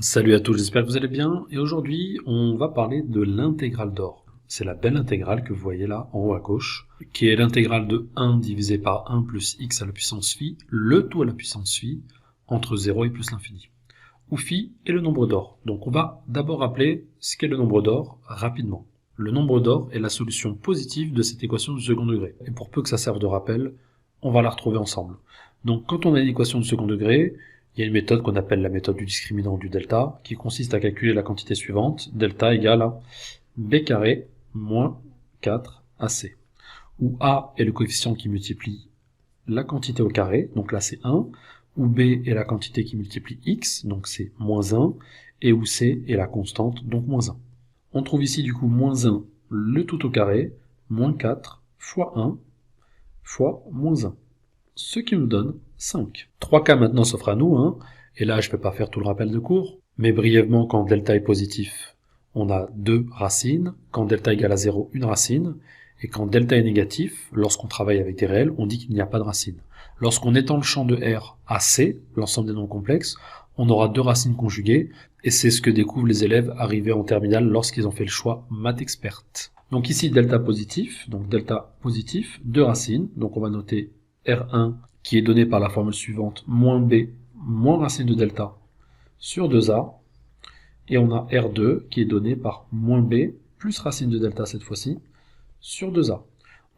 Salut à tous, j'espère que vous allez bien. Et aujourd'hui, on va parler de l'intégrale d'or. C'est la belle intégrale que vous voyez là, en haut à gauche, qui est l'intégrale de 1 divisé par 1 plus x à la puissance phi, le tout à la puissance phi, entre 0 et plus l'infini. Où phi est le nombre d'or. Donc on va d'abord rappeler ce qu'est le nombre d'or rapidement. Le nombre d'or est la solution positive de cette équation du second degré. Et pour peu que ça serve de rappel, on va la retrouver ensemble. Donc quand on a une équation du second degré, il y a une méthode qu'on appelle la méthode du discriminant du delta, qui consiste à calculer la quantité suivante, delta égale à b carré moins 4ac, où a est le coefficient qui multiplie la quantité au carré, donc là c'est 1, où b est la quantité qui multiplie x, donc c'est moins 1, et où c est la constante, donc moins 1. On trouve ici du coup moins 1, le tout au carré, moins 4 fois 1 fois moins 1. Ce qui nous donne 5. 3 cas maintenant s'offrent à nous, hein, et là je ne peux pas faire tout le rappel de cours, mais brièvement quand delta est positif, on a 2 racines, quand delta égale à 0, une racine, et quand delta est négatif, lorsqu'on travaille avec des réels, on dit qu'il n'y a pas de racine. Lorsqu'on étend le champ de R à C, l'ensemble des nombres complexes, on aura 2 racines conjuguées, et c'est ce que découvrent les élèves arrivés en terminale lorsqu'ils ont fait le choix maths experte. Donc ici delta positif, 2 racines, donc on va noter R1 qui est donné par la formule suivante, moins B moins racine de delta sur 2A, et on a R2 qui est donné par moins B plus racine de delta cette fois-ci sur 2A.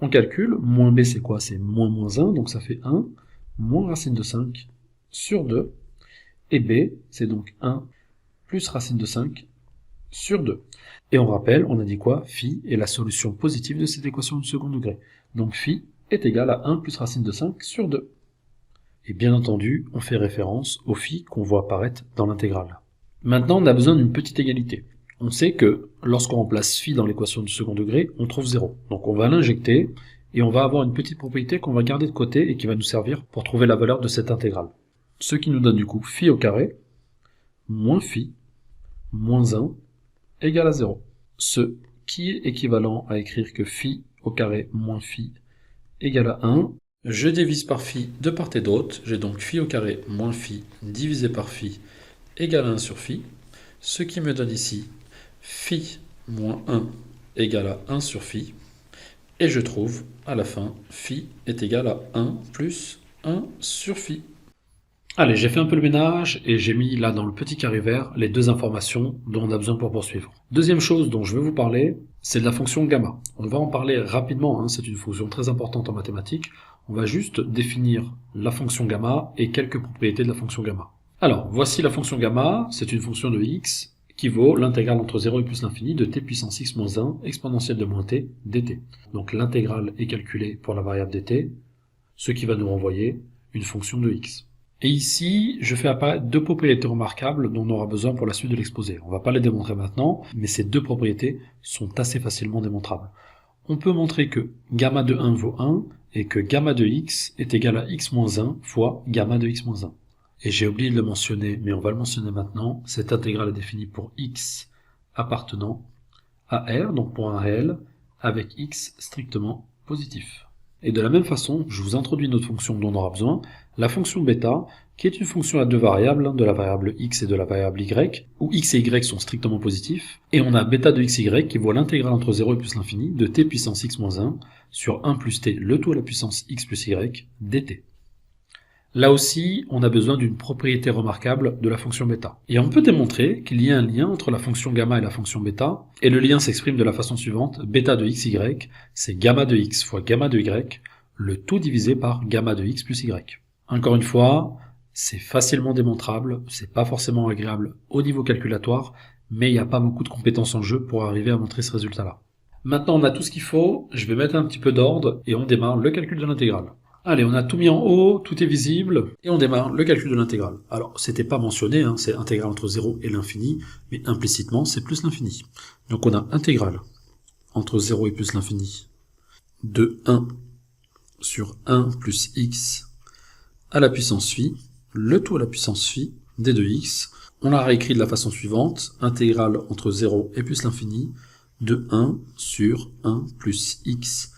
On calcule, moins B c'est quoi? C'est moins 1, donc ça fait 1, moins racine de 5 sur 2, et B c'est donc 1 plus racine de 5 sur 2. Et on rappelle, on a dit quoi? Phi est la solution positive de cette équation du second degré. Donc phi est égal à 1 plus racine de 5 sur 2. Et bien entendu, on fait référence au phi qu'on voit apparaître dans l'intégrale. Maintenant, on a besoin d'une petite égalité. On sait que lorsqu'on remplace phi dans l'équation du second degré, on trouve 0. Donc on va l'injecter, et on va avoir une petite propriété qu'on va garder de côté et qui va nous servir pour trouver la valeur de cette intégrale. Ce qui nous donne du coup phi au carré, moins phi, moins 1, égale à 0. Ce qui est équivalent à écrire que phi au carré moins phi égale à 1. Je divise par phi de part et d'autre, j'ai donc phi au carré moins phi divisé par phi égale à 1 sur phi, ce qui me donne ici phi moins 1 égale à 1 sur phi, et je trouve à la fin phi est égal à 1 plus 1 sur phi. Allez, j'ai fait un peu le ménage et j'ai mis là dans le petit carré vert les deux informations dont on a besoin pour poursuivre. Deuxième chose dont je veux vous parler, c'est de la fonction gamma. On va en parler rapidement, hein, c'est une fonction très importante en mathématiques. On va juste définir la fonction gamma et quelques propriétés de la fonction gamma. Alors, voici la fonction gamma, c'est une fonction de x qui vaut l'intégrale entre 0 et plus l'infini de t puissance x moins 1 exponentielle de moins t dt. Donc l'intégrale est calculée pour la variable dt, ce qui va nous renvoyer une fonction de x. Et ici, je fais apparaître deux propriétés remarquables dont on aura besoin pour la suite de l'exposé. On ne va pas les démontrer maintenant, mais ces deux propriétés sont assez facilement démontrables. On peut montrer que gamma de 1 vaut 1 et que gamma de x est égal à x moins 1 fois gamma de x moins 1. Et j'ai oublié de le mentionner, mais on va le mentionner maintenant, cette intégrale est définie pour x appartenant à R, donc pour un réel, avec x strictement positif. Et de la même façon, je vous introduis une autre fonction dont on aura besoin, la fonction bêta, qui est une fonction à deux variables, de la variable x et de la variable y, où x et y sont strictement positifs, et on a bêta de xy qui vaut l'intégrale entre 0 et plus l'infini de t puissance x moins 1 sur 1 plus t, le tout à la puissance x plus y, dt. Là aussi, on a besoin d'une propriété remarquable de la fonction bêta. Et on peut démontrer qu'il y a un lien entre la fonction gamma et la fonction bêta, et le lien s'exprime de la façon suivante, bêta de xy, c'est gamma de x fois gamma de y, le tout divisé par gamma de x plus y. Encore une fois, c'est facilement démontrable, c'est pas forcément agréable au niveau calculatoire, mais il n'y a pas beaucoup de compétences en jeu pour arriver à montrer ce résultat-là. Maintenant on a tout ce qu'il faut, je vais mettre un petit peu d'ordre, et on démarre le calcul de l'intégrale. Allez, on a tout mis en haut, tout est visible, et on démarre le calcul de l'intégrale. Alors, c'était pas mentionné, hein, c'est intégrale entre 0 et l'infini, mais implicitement, c'est plus l'infini. Donc on a intégrale entre 0 et plus l'infini de 1 sur 1 plus x à la puissance phi, le tout à la puissance phi d de x. On l'a réécrit de la façon suivante, intégrale entre 0 et plus l'infini de 1 sur 1 plus x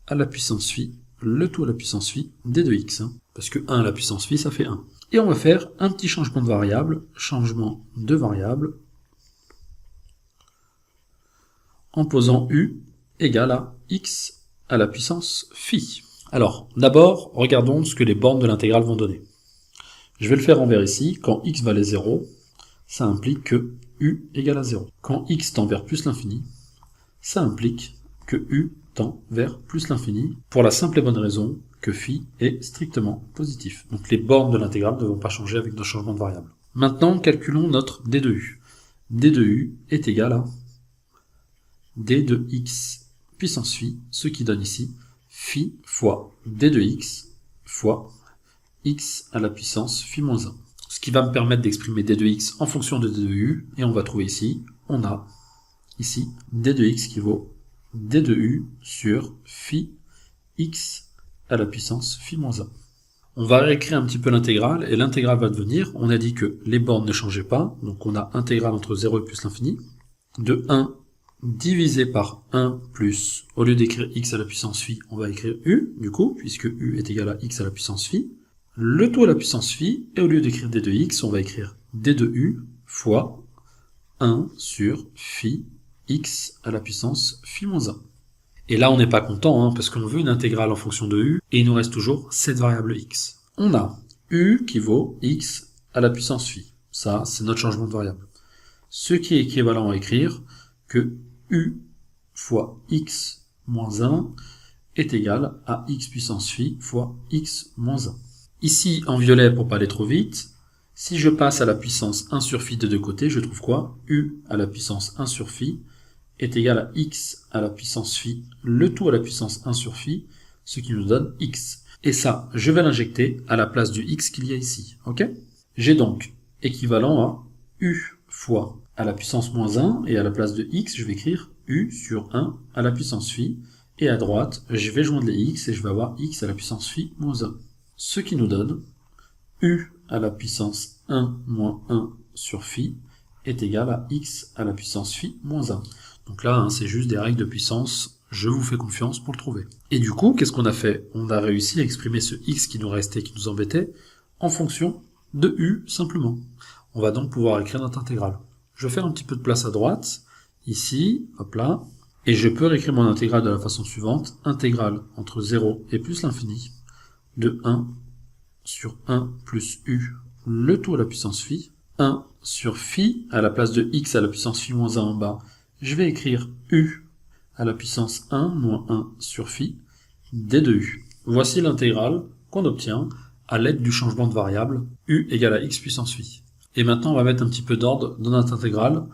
à la puissance phi, le tout à la puissance phi d de x, hein, parce que 1 à la puissance phi, ça fait 1. Et on va faire un petit changement de variable, en posant u égale à x à la puissance phi. Alors, d'abord, regardons ce que les bornes de l'intégrale vont donner. Je vais le faire envers ici. Quand x valait 0, ça implique que u égale à 0. Quand x tend vers plus l'infini, ça implique que u tend vers plus l'infini, pour la simple et bonne raison que phi est strictement positif. Donc les bornes de l'intégrale ne vont pas changer avec nos changements de variable. Maintenant, calculons notre d de u. d de u est égal à d de x puissance phi, ce qui donne ici phi fois d de x fois x à la puissance phi moins 1. Ce qui va me permettre d'exprimer d de x en fonction de d de u, et on va trouver ici, on a ici d de x qui vaut d de u sur phi x à la puissance phi moins 1. On va réécrire un petit peu l'intégrale, et l'intégrale va devenir, on a dit que les bornes ne changeaient pas, donc on a intégrale entre 0 et plus l'infini, de 1 divisé par 1 plus, au lieu d'écrire x à la puissance phi, on va écrire u, du coup, puisque u est égal à x à la puissance phi, le tout à la puissance phi, et au lieu d'écrire d de x, on va écrire d de u fois 1 sur phi x à la puissance phi moins 1. Et là, on n'est pas content, parce qu'on veut une intégrale en fonction de u, et il nous reste toujours cette variable x. On a u qui vaut x à la puissance phi. Ça, c'est notre changement de variable. Ce qui est équivalent à écrire que u fois x moins 1 est égal à x puissance phi fois x moins 1. Ici, en violet, pour pas aller trop vite, si je passe à la puissance 1 sur phi de deux côtés, je trouve quoi? U à la puissance 1 sur phi est égal à x à la puissance phi, le tout à la puissance 1 sur phi, ce qui nous donne x. Et ça, je vais l'injecter à la place du x qu'il y a ici. Ok? J'ai donc équivalent à u fois à la puissance moins 1, et à la place de x, je vais écrire u sur 1 à la puissance phi, et à droite, je vais joindre les x, et je vais avoir x à la puissance phi moins 1. Ce qui nous donne u à la puissance 1 moins 1 sur phi est égal à x à la puissance phi moins 1. Donc là, c'est juste des règles de puissance, je vous fais confiance pour le trouver. Et du coup, qu'est-ce qu'on a fait? On a réussi à exprimer ce x qui nous restait, qui nous embêtait, en fonction de u simplement. On va donc pouvoir écrire notre intégrale. Je vais faire un petit peu de place à droite, ici, hop là, et je peux réécrire mon intégrale de la façon suivante, intégrale entre 0 et plus l'infini, de 1 sur 1 plus u, le tout à la puissance phi, 1 sur phi, à la place de x à la puissance phi moins 1 en bas, je vais écrire u à la puissance 1 moins 1 sur phi, d de u. Voici l'intégrale qu'on obtient à l'aide du changement de variable u égale à x puissance phi. Et maintenant, on va mettre un petit peu d'ordre dans notre intégrale.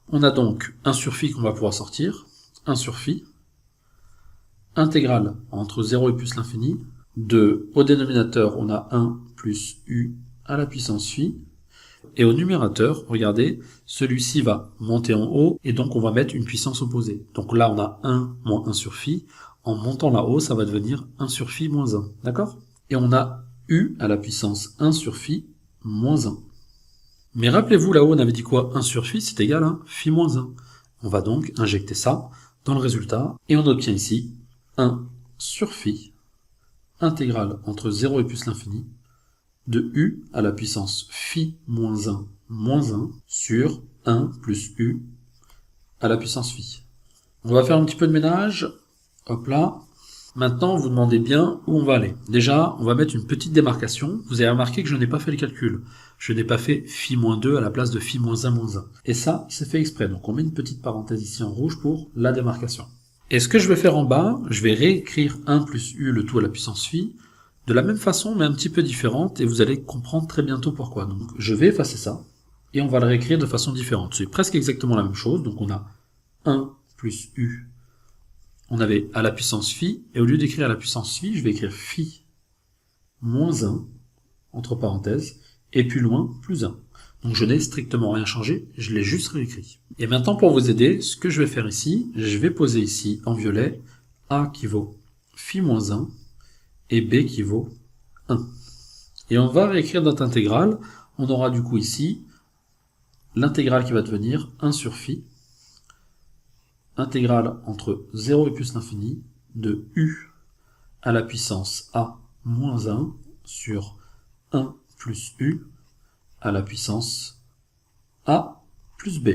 On a donc 1 sur phi qu'on va pouvoir sortir, 1 sur phi, intégrale entre 0 et plus l'infini, au dénominateur, on a 1 plus u à la puissance phi, et au numérateur, regardez, celui-ci va monter en haut, et donc on va mettre une puissance opposée. Donc là, on a 1 moins 1 sur phi, en montant là-haut, ça va devenir 1 sur phi moins 1, d'accord? Et on a u à la puissance 1 sur phi moins 1. Mais rappelez-vous, là-haut, on avait dit quoi? 1 sur phi, c'est égal à phi moins 1. On va donc injecter ça dans le résultat, et on obtient ici 1 sur phi, intégrale entre 0 et plus l'infini, de u à la puissance phi moins 1 sur 1 plus u à la puissance phi. On va faire un petit peu de ménage. Hop là. Maintenant, vous demandez bien où on va aller. Déjà, on va mettre une petite démarcation. Vous avez remarqué que je n'ai pas fait le calcul. Je n'ai pas fait phi moins 2 à la place de phi moins 1 moins 1. Et ça, c'est fait exprès. Donc on met une petite parenthèse ici en rouge pour la démarcation. Et ce que je vais faire en bas, je vais réécrire 1 plus u le tout à la puissance phi, de la même façon, mais un petit peu différente, et vous allez comprendre très bientôt pourquoi. Donc je vais effacer ça, et on va le réécrire de façon différente. C'est presque exactement la même chose, donc on a 1 plus u, on avait à la puissance phi, et au lieu d'écrire à la puissance phi, je vais écrire phi moins 1, entre parenthèses, et plus loin, plus 1. Donc je n'ai strictement rien changé, je l'ai juste réécrit. Et maintenant, pour vous aider, ce que je vais faire ici, je vais poser ici, en violet, a qui vaut phi moins 1, et b qui vaut 1. Et on va réécrire notre intégrale. On aura du coup ici l'intégrale qui va devenir 1 sur phi, intégrale entre 0 et plus l'infini, de u à la puissance a moins 1 sur 1 plus u à la puissance a plus b.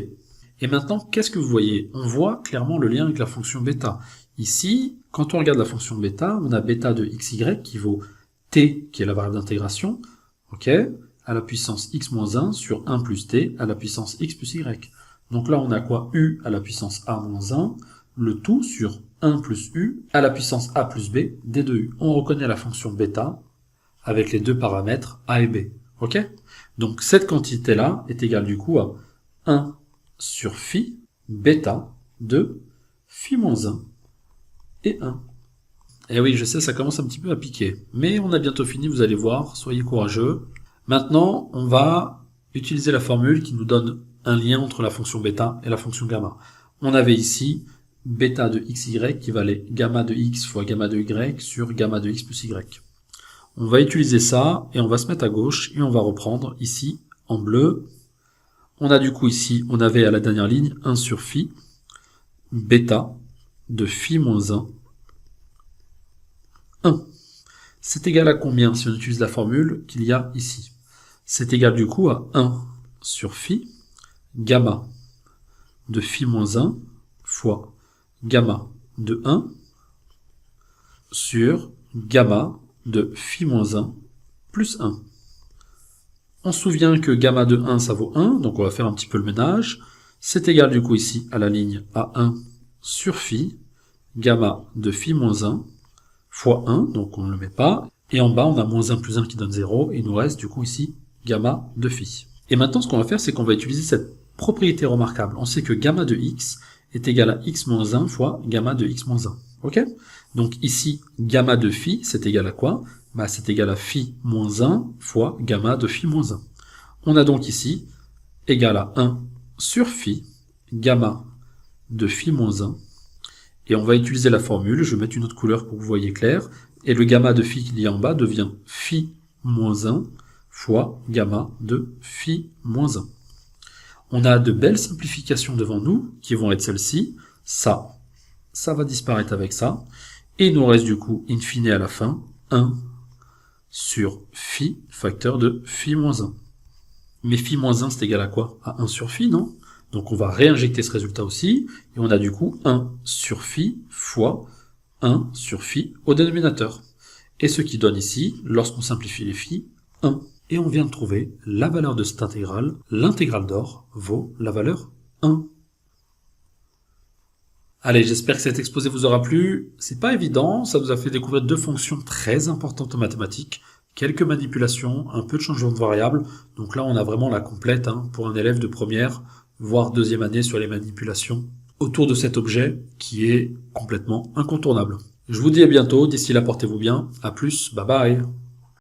Et maintenant, qu'est-ce que vous voyez? On voit clairement le lien avec la fonction bêta. Ici, quand on regarde la fonction bêta, on a bêta de xy qui vaut t, qui est la variable d'intégration, ok, à la puissance x moins 1 sur 1 plus t à la puissance x plus y. Donc là, on a quoi? U à la puissance a moins 1, le tout sur 1 plus u à la puissance a plus b d de u. On reconnaît la fonction bêta avec les deux paramètres a et b, ok? Donc cette quantité-là est égale du coup à 1 sur phi bêta de phi moins 1 et 1. Et oui, je sais, ça commence un petit peu à piquer. Mais on a bientôt fini, vous allez voir, soyez courageux. Maintenant, on va utiliser la formule qui nous donne un lien entre la fonction bêta et la fonction gamma. On avait ici bêta de xy qui valait gamma de x fois gamma de y sur gamma de x plus y. On va utiliser ça et on va se mettre à gauche et on va reprendre ici en bleu. On a du coup ici, on avait à la dernière ligne 1 sur phi bêta de phi moins 1, 1. C'est égal à combien si on utilise la formule qu'il y a ici? C'est égal du coup à 1 sur phi gamma de phi moins 1 fois gamma de 1 sur gamma de phi moins 1 plus 1. On se souvient que gamma de 1, ça vaut 1, donc on va faire un petit peu le ménage. C'est égal du coup ici à la ligne à 1 sur phi, gamma de phi moins 1 fois 1, donc on ne le met pas. Et en bas, on a moins 1 plus 1 qui donne 0, et il nous reste du coup ici gamma de phi. Et maintenant, ce qu'on va faire, c'est qu'on va utiliser cette propriété remarquable. On sait que gamma de x est égal à x moins 1 fois gamma de x moins 1. Ok? Donc ici, gamma de phi, c'est égal à quoi? Bah, c'est égal à phi moins 1 fois gamma de phi moins 1. On a donc ici égal à 1 sur phi, gamma de phi moins 1. Et on va utiliser la formule, je vais mettre une autre couleur pour que vous voyez clair. Et le gamma de phi qu'il y a en bas devient phi moins 1 fois gamma de phi moins 1. On a de belles simplifications devant nous, qui vont être celles-ci. Ça va disparaître avec ça. Et il nous reste du coup, in fine à la fin, 1 sur phi facteur de phi moins 1. Mais phi moins 1, c'est égal à quoi? À 1 sur phi, non? Donc on va réinjecter ce résultat aussi, et on a du coup 1 sur phi fois 1 sur phi au dénominateur. Et ce qui donne ici, lorsqu'on simplifie les phi, 1. Et on vient de trouver la valeur de cette intégrale. L'intégrale d'or vaut la valeur 1. Allez, j'espère que cet exposé vous aura plu. C'est pas évident, ça vous a fait découvrir deux fonctions très importantes en mathématiques, quelques manipulations, un peu de changement de variables. Donc là, on a vraiment la complète pour un élève de première, voire deuxième année sur les manipulations autour de cet objet qui est complètement incontournable. Je vous dis à bientôt, d'ici là portez-vous bien, à plus, bye bye.